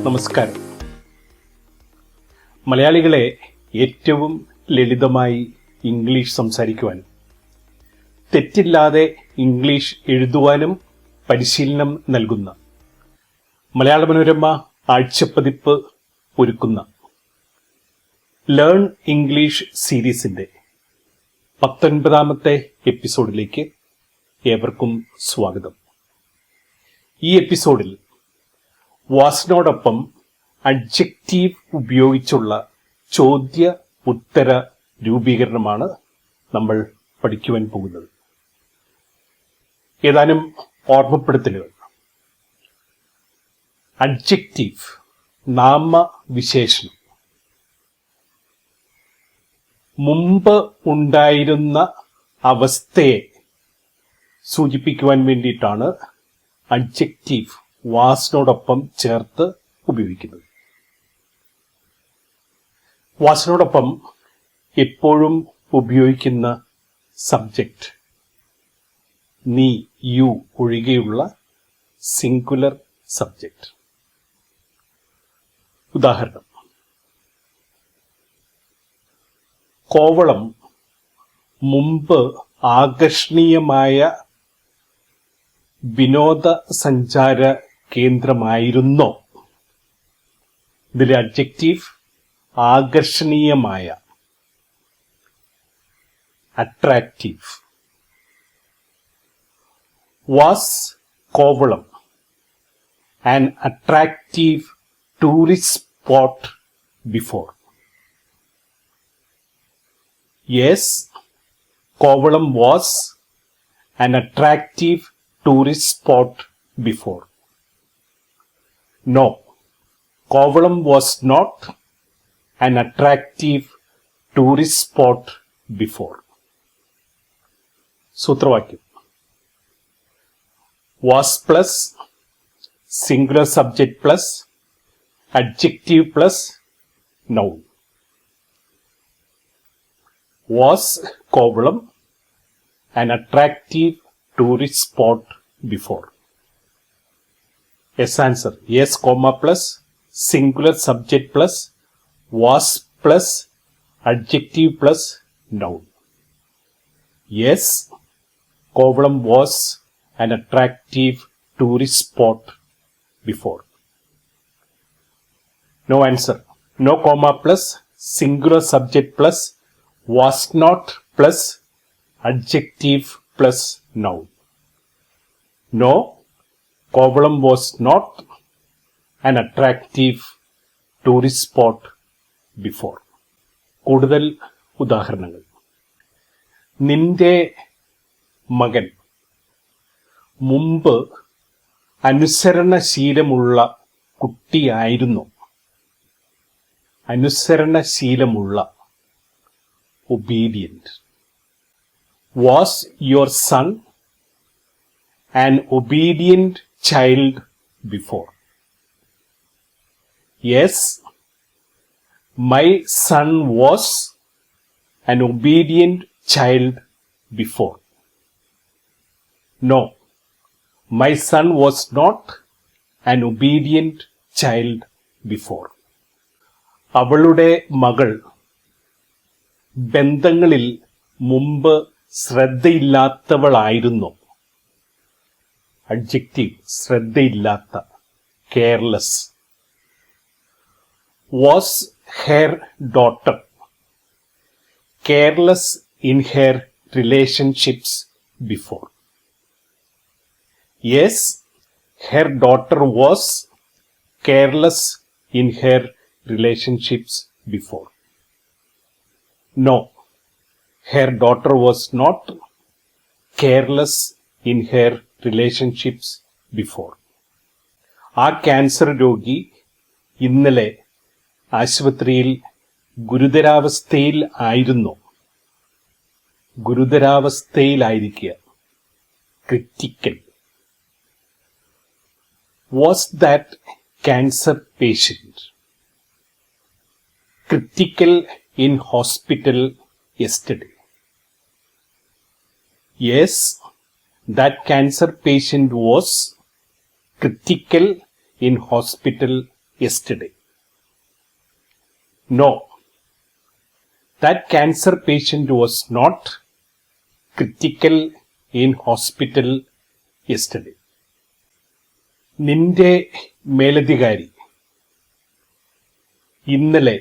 നമസ്കാരം. മലയാളികളെ ഏറ്റവും ലളിതമായി ഇംഗ്ലീഷ് സംസാരിക്കുവാനും തെറ്റില്ലാതെ ഇംഗ്ലീഷ് എഴുതുവാനും പരിശീലനം നൽകുന്ന മലയാള മനോരമ ആഴ്ചപ്പതിപ്പ് ഒരുക്കുന്ന ലേൺ ഇംഗ്ലീഷ് സീരീസിന്റെ 19ാമത്തെ എപ്പിസോഡിലേക്ക് ഏവർക്കും സ്വാഗതം. ഈ എപ്പിസോഡിൽ വാസിനോടൊപ്പം അഡ്ജക്റ്റീവ് ഉപയോഗിച്ചുള്ള ചോദ്യ ഉത്തര രൂപീകരണമാണ് നമ്മൾ പഠിക്കുവാൻ പോകുന്നത്. ഏതാനും ഓർമ്മപ്പെടുത്തലുകൾ. അഡ്ജക്റ്റീവ് നാമവിശേഷണം മുമ്പ് ഉണ്ടായിരുന്ന അവസ്ഥയെ സൂചിപ്പിക്കുവാൻ വേണ്ടിയിട്ടാണ് അഡ്ജക്റ്റീവ് വാസിനോടൊപ്പം ചേർത്ത് ഉപയോഗിക്കുന്നത്. വാസിനോടൊപ്പം എപ്പോഴും ഉപയോഗിക്കുന്ന സബ്ജക്റ്റ് നീ, യു ഒഴികെയുള്ള സിംഗുലർ സബ്ജക്റ്റ്. ഉദാഹരണം: കോവളം മുമ്പ് ആകർഷണീയമായ വിനോദസഞ്ചാര കേന്ദ്രമായിരുന്നോ? ഇതിലെ അഡ്ജക്റ്റീവ് ആകർഷണീയമായ, attractive. Was Kovalam an attractive tourist spot before? Yes, Kovalam was an attractive tourist spot before. No, Kovalam was not an attractive tourist spot before. സൂത്രവാക്യം: was plus singular subject plus adjective plus noun. Was Kovalam an attractive tourist spot before? Yes answer. Yes, comma plus singular subject plus was plus adjective plus noun. Yes, Kovalam was an attractive tourist spot before. No answer. No comma plus singular subject plus was not plus adjective plus noun. No, Kovalam was not an attractive tourist spot before. കൂടുതൽ ഉദാഹരണങ്ങൾ. നിന്റെ മകൻ മുമ്പ് അനുസരണശീലമുള്ള കുട്ടിയായിരുന്നു. അനുസരണശീലമുള്ള, obedient. Was your son an obedient child before? Yes, my son was an obedient child before. No, my son was not an obedient child before. അവളുടെ മകൾ ബന്ധങ്ങളിൽ മുമ്പ് ശ്രദ്ധയില്ലാത്തവളായിരുന്നു. അഡ്ജക്റ്റീവ് ശ്രദ്ധയില്ലാത്ത, careless. Was her daughter careless in her relationships before? Yes, her daughter was careless in her relationships before. No, her daughter was not careless in her relationships before. ആ cancer രോഗി ഇന്നലെ ആശുപത്രിയിൽ ഗുരുതരാവസ്ഥയിൽ ആയിരുന്നു. ഗുരുതരാവസ്ഥയിലായിരിക്കുക, critical. Was that cancer patient critical in hospital yesterday? Yes, that cancer patient was critical in hospital yesterday. No, that cancer patient was not critical in hospital yesterday. നിന്റെ മേലധികാരി ഇന്നലെ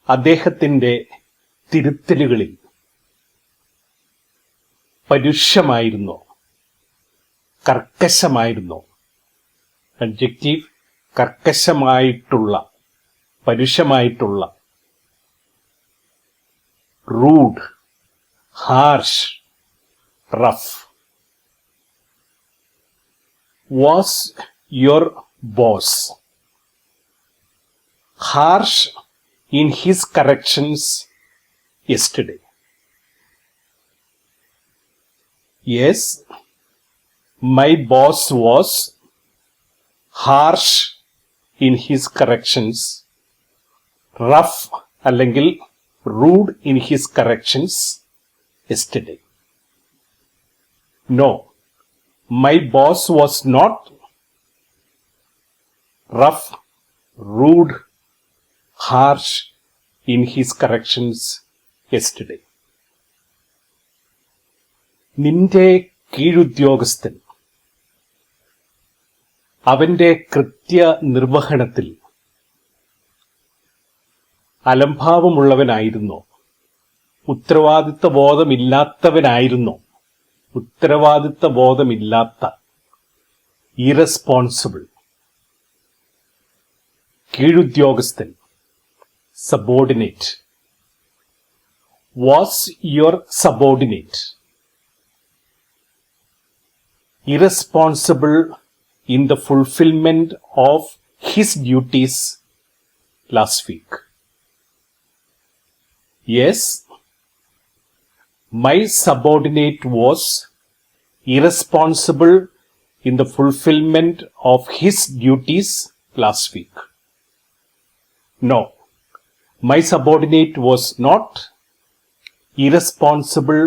അദ്ദേഹത്തിന്റെ തിരുത്തലുകളിൽ പരുഷമായിരുന്നോ, കർക്കശമായിരുന്നോ? അഡ്ജക്റ്റീവ് കർക്കശമായിട്ടുള്ള, പരുഷമായിട്ടുള്ള. Rude, harsh, rough. Was your boss harsh in his corrections yesterday? Yes, my boss was harsh in his corrections, rough അല്ലെങ്കിൽ rude in his corrections yesterday. No, my boss was not rough, rude, harsh in his corrections yesterday. നിന്റെ കീഴുദ്യോഗസ്ഥൻ അവന്റെ കൃത്യനിർവഹണത്തിൽ അലംഭാവമുള്ളവനായിരുന്നോ, ഉത്തരവാദിത്വബോധമില്ലാത്തവനായിരുന്നോ? ഉത്തരവാദിത്വബോധമില്ലാത്ത, irresponsible. കീഴുദ്യോഗസ്ഥൻ, subordinate. Was your subordinate irresponsible in the fulfillment of his duties last week? Yes, my subordinate was irresponsible in the fulfillment of his duties last week. No, my subordinate was not irresponsible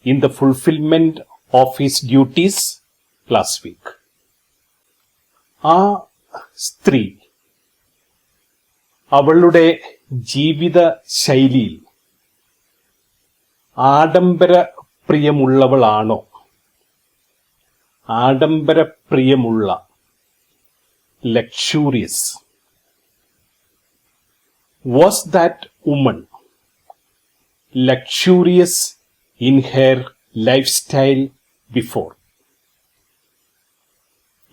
in the fulfillment of his duties last week. ആ സ്ത്രീ അവളുടെ ജീവിത ശൈലിയിൽ ആഡംബരപ്രിയമുള്ളവളാണോ? ആഡംബരപ്രിയമുള്ള, luxurious. Was that woman luxurious in her lifestyle before?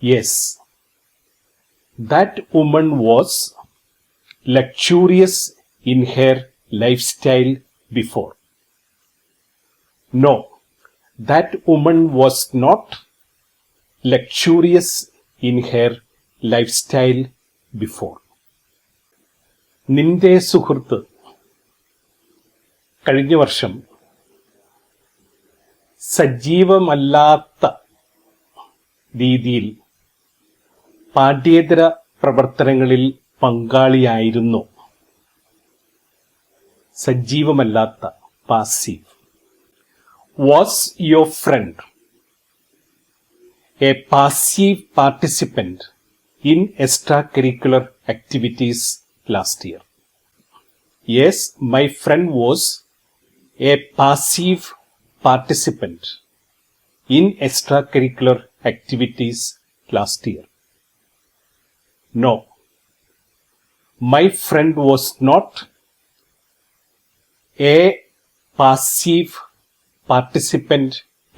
Yes, that woman was luxurious in her lifestyle before. No, that woman was not luxurious in her lifestyle before. നിന്റെ സുഹൃത്ത് കഴിഞ്ഞ വർഷം സജീവമല്ലാത്ത രീതിയിൽ പാഠ്യേതര പ്രവർത്തനങ്ങളിൽ പങ്കാളിയായിരുന്നു. സജീവമല്ലാത്ത, passive. Was your friend a passive participant in extra curricular activities last year? Yes, my friend was a passive participant in extracurricular activities last year. No, my friend was not a passive participant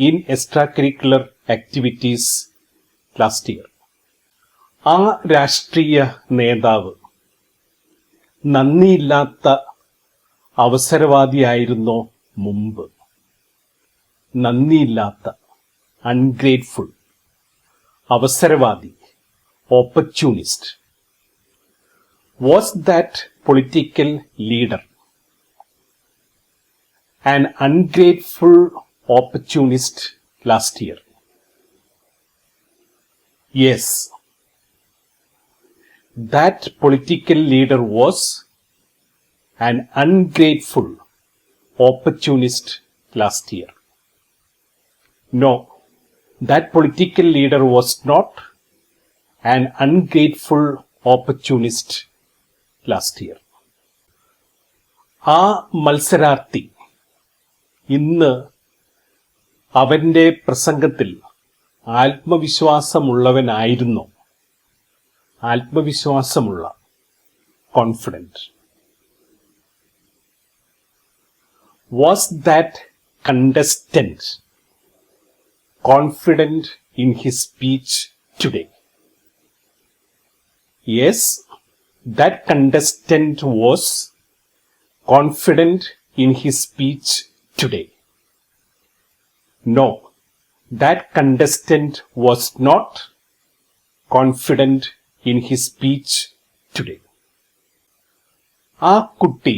in extracurricular activities last year. ആ രാഷ്ട്രീയ നേതാവ് നന്ദിയില്ലാത്ത അവസരവാദിയായിരുന്നോ മുമ്പ്? നന്ദിയില്ലാത്ത, ungrateful, അവസരവാദി, opportunist. Was that political leader an ungrateful opportunist last year? Yes, that political leader was an ungrateful opportunist last year. No, that political leader was not an ungrateful opportunist last year. ആ മത്സരാർത്ഥി ഇന്ന് അവന്റെ പ്രസംഗത്തിൽ ആത്മവിശ്വാസമുള്ളവനായിരുന്നു. ആത്മവിശ്വാസമുള്ള, confident. Was that contestant confident in his speech today? Yes, that contestant was confident in his speech today. No, that contestant was not confident in his speech today. ആ കുട്ടി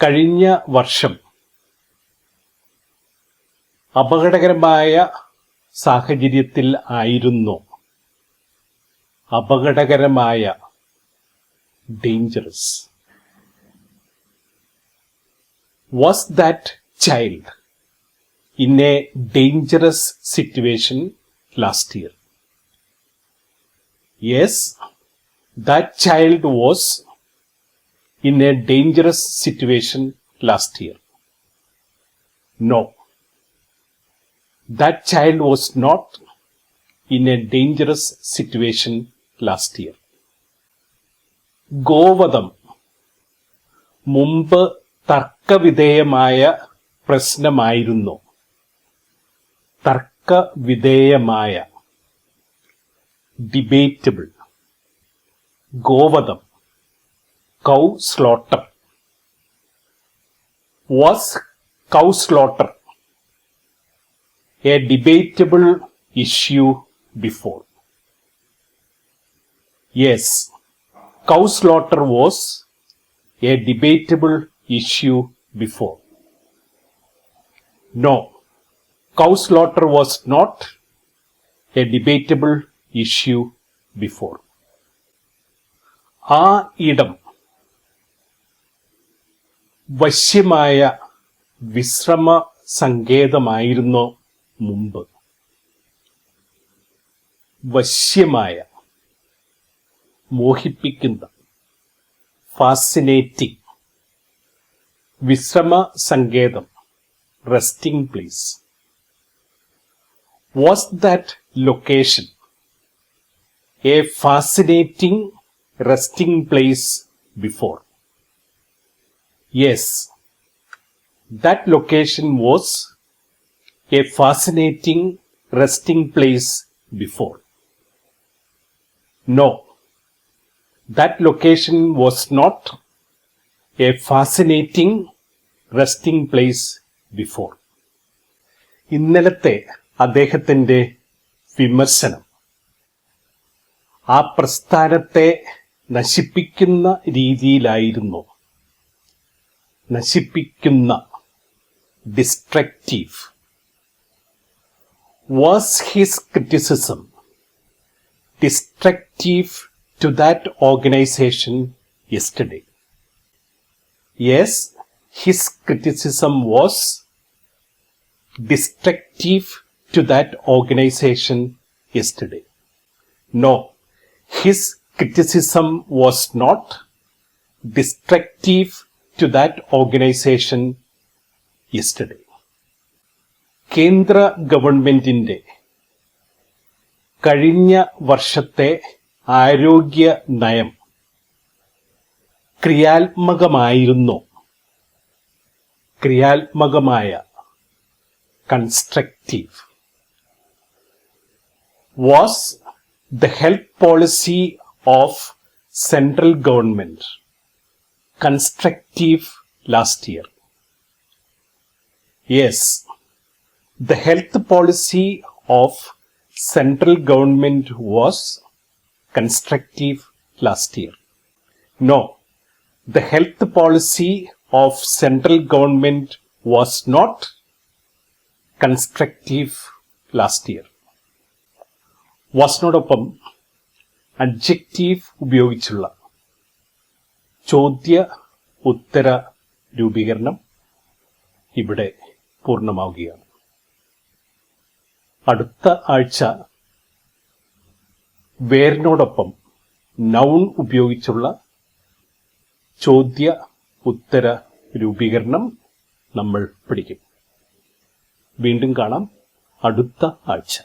കഴിഞ്ഞ വർഷം അപകടകരമായ സാഹചര്യത്തിൽ ആയിരുന്നു. അപകടകരമായ, dangerous. Was that child in a dangerous situation last year? Yes, that child was in a dangerous situation last year. No, that child was not in a dangerous situation last year. ഗോവധം മുമ്പ് തർക്കവിധേയമായ പ്രശ്നമായിരുന്നു. തർക്കവിധേയമായ, debatable. ഗോവധം, cow slaughter. Was cow slaughter a debatable issue before? Yes, cow slaughter was a debatable issue before. No, cow slaughter was not a debatable issue before. ആ ഇടം വശ്യമായ വിശ്രമ സങ്കേതമായിരുന്നു മുമ്പ്. വശ്യമായ, മോഹിപ്പിക്കുന്ന, fascinating. വിശ്രമ സങ്കേതം, resting place. Was that location a fascinating resting place before? Yes, that location was a fascinating resting place before. No, that location was not a fascinating resting place before. ഇന്നലത്തെ അദ്ദേഹത്തിന്റെ വിമർശനം ആ പ്രസ്ഥാനത്തെ നശിപ്പിക്കുന്ന രീതിയിലായിരുന്നു. നശിപ്പിക്കുന്ന, destructive. Was his criticism destructive to that organization yesterday? Yes, his criticism was destructive to that organization yesterday. No, his criticism was not destructive to that organization yesterday. കേന്ദ്ര ഗവൺമെന്റിന്റെ കഴിഞ്ഞ വർഷത്തെ ആരോഗ്യ നയം ക്രിയാത്മകമായിരുന്നു. ക്രിയാത്മകമായ, constructive. Was the health policy of central government constructive last year? Yes, the health policy of central government was constructive last year. No, the health policy of central government was not constructive last year. വാസ്നോടൊപ്പം adjective ഉപയോഗിച്ചുള്ള ചോദ്യ ഉത്തര രൂപീകരണം ഇവിടെ പൂർണ്ണമാവുകയാണ്. അടുത്ത ആഴ്ച വേറിനോടൊപ്പം noun ഉപയോഗിച്ചുള്ള ചോദ്യ ഉത്തര രൂപീകരണം നമ്മൾ പഠിക്കും. വീണ്ടും കാണാം അടുത്ത ആഴ്ച.